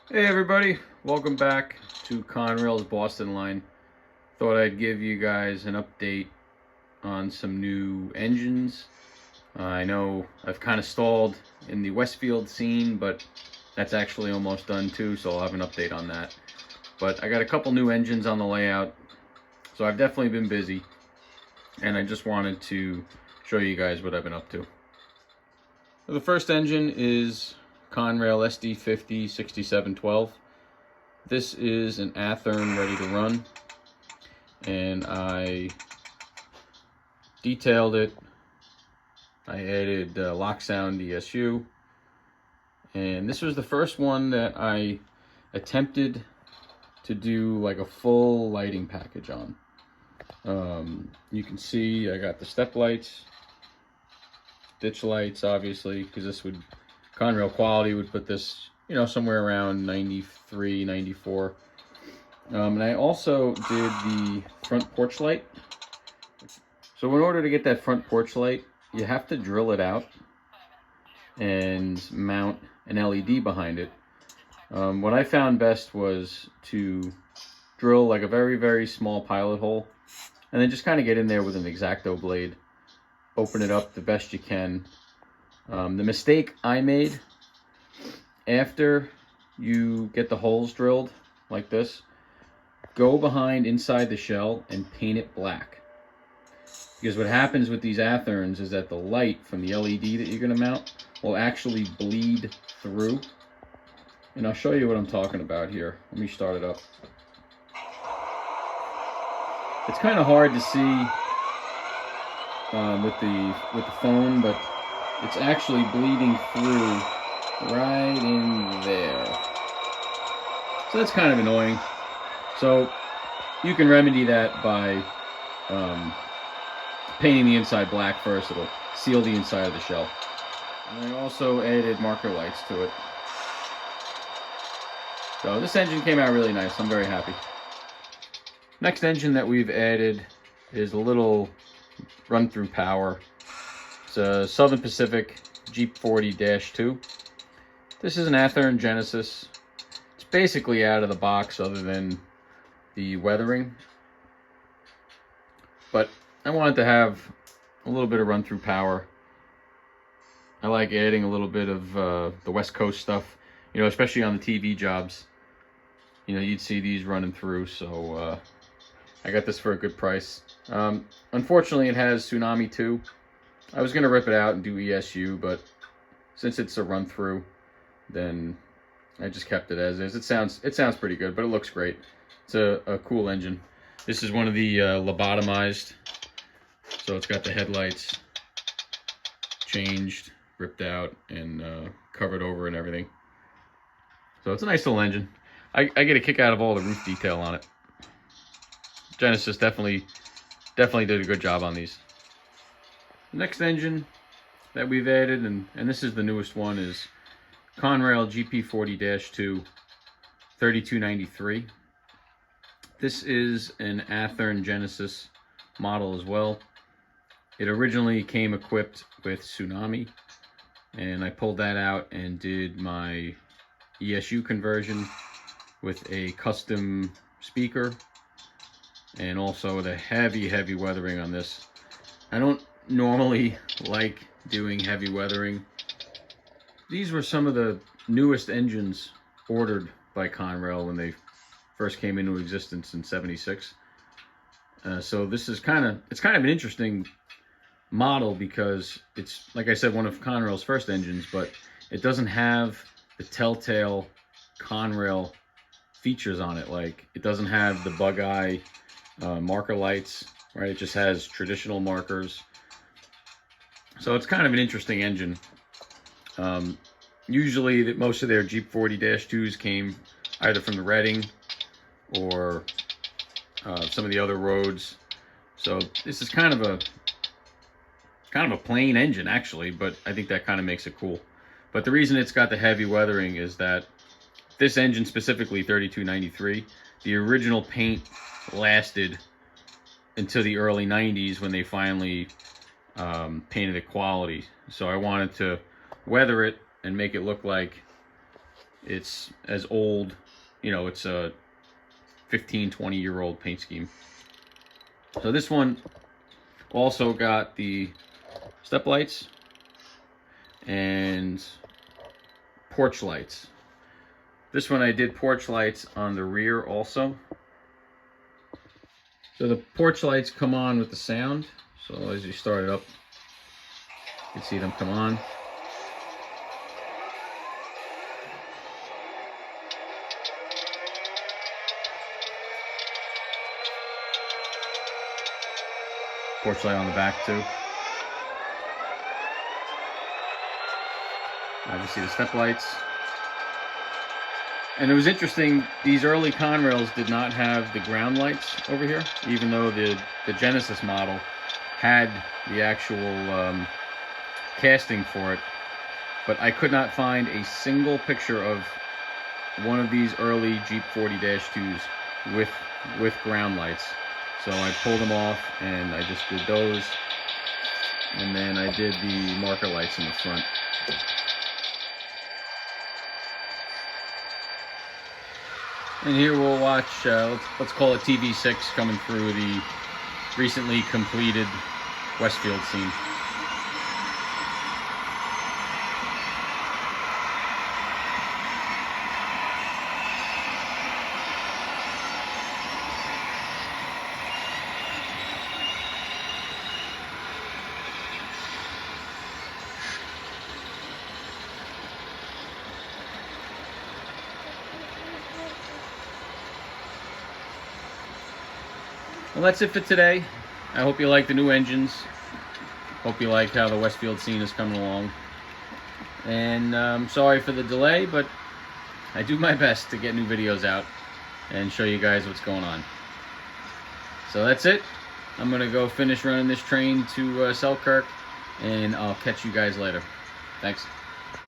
Hey everybody, welcome back to Conrail's Boston line. Thought I'd give you guys an update on some new engines. I know I've kind of stalled in the Westfield scene, but that's actually almost done too, so I'll have an update on that. But I got a couple new engines on the layout, so I've definitely been busy, and I just wanted to show you guys what I've been up to. So the first engine is Conrail SD50 6712. This is an Athearn ready to run, and I detailed it. I added lock sound ESU, and this was the first one that I attempted to do like a full lighting package on. You can see I got the step lights, ditch lights, obviously, because this would, Conrail quality would put this, you know, somewhere around 93, 94. And I also did the front porch light. So in order to get that front porch light, you have to drill it out and mount an LED behind it. What I found best was to drill like a very, very small pilot hole, and then just kind of get in there with an X-Acto blade, open it up the best you can. The mistake I made, after you get the holes drilled like this, go behind inside the shell and paint it black. Because what happens with these Athearns is that the light from the LED that you're going to mount will actually bleed through. And I'll show you what I'm talking about here. Let me start it up. It's kind of hard to see with the phone, but it's actually bleeding through right in there. So that's kind of annoying. So you can remedy that by painting the inside black first. It'll seal the inside of the shell. And I also added marker lights to it. So this engine came out really nice. I'm very happy. Next engine that we've added is a little run-through power. It's a Southern Pacific Gp40-2. This is an Athearn Genesis. It's basically out of the box other than the weathering. But I wanted to have a little bit of run-through power. I like adding a little bit of the West Coast stuff, you know, especially on the TV jobs. You know, you'd see these running through, so I got this for a good price. Unfortunately, it has Tsunami 2. I was going to rip it out and do ESU, but since it's a run-through, then I just kept it as is. It sounds pretty good, but it looks great. It's a cool engine. This is one of the lobotomized, so it's got the headlights changed, ripped out, and covered over and everything. So it's a nice little engine. I get a kick out of all the roof detail on it. Genesis definitely did a good job on these. The next engine that we've added, and this is the newest one, is Conrail Gp40-2 3293. This is an Athearn Genesis model as well. It originally came equipped with Tsunami, and I pulled that out and did my ESU conversion with a custom speaker, and also the heavy weathering on this. I don't normally like doing heavy weathering. These were some of the newest engines ordered by Conrail when they first came into existence in '76. So this is kind of an interesting model because it's, like I said, one of Conrail's first engines, but it doesn't have the telltale Conrail features on it. Like, it doesn't have the bug eye marker lights, right? It just has traditional markers. So it's kind of an interesting engine. Usually most of their Gp40-2s came either from the Reading or some of the other roads. So this is kind of a plain engine actually, but I think that kind of makes it cool. But the reason it's got the heavy weathering is that this engine, specifically 3293, the original paint lasted until the early 90s when they finally painted it quality. So I wanted to weather it and make it look like it's as old, you know, it's a 15-20-year-old paint scheme. So this one also got the step lights and porch lights. This one I did porch lights on the rear also. So the porch lights come on with the sound. So as you start it up, you can see them come on. Porch light on the back too. Obviously the step lights. And it was interesting, these early Conrails did not have the ground lights over here, even though the Genesis model had the actual casting for it. But I could not find a single picture of one of these early Gp40-2s with ground lights. So I pulled them off and I just did those. And then I did the marker lights in the front. And here we'll watch, let's call it TV6 coming through the recently completed Westfield scene. Well, that's it for today. I hope you like the new engines. Hope you like how the Westfield scene is coming along. And I'm sorry for the delay, but I do my best to get new videos out and show you guys what's going on. So that's it. I'm going to go finish running this train to Selkirk, and I'll catch you guys later. Thanks.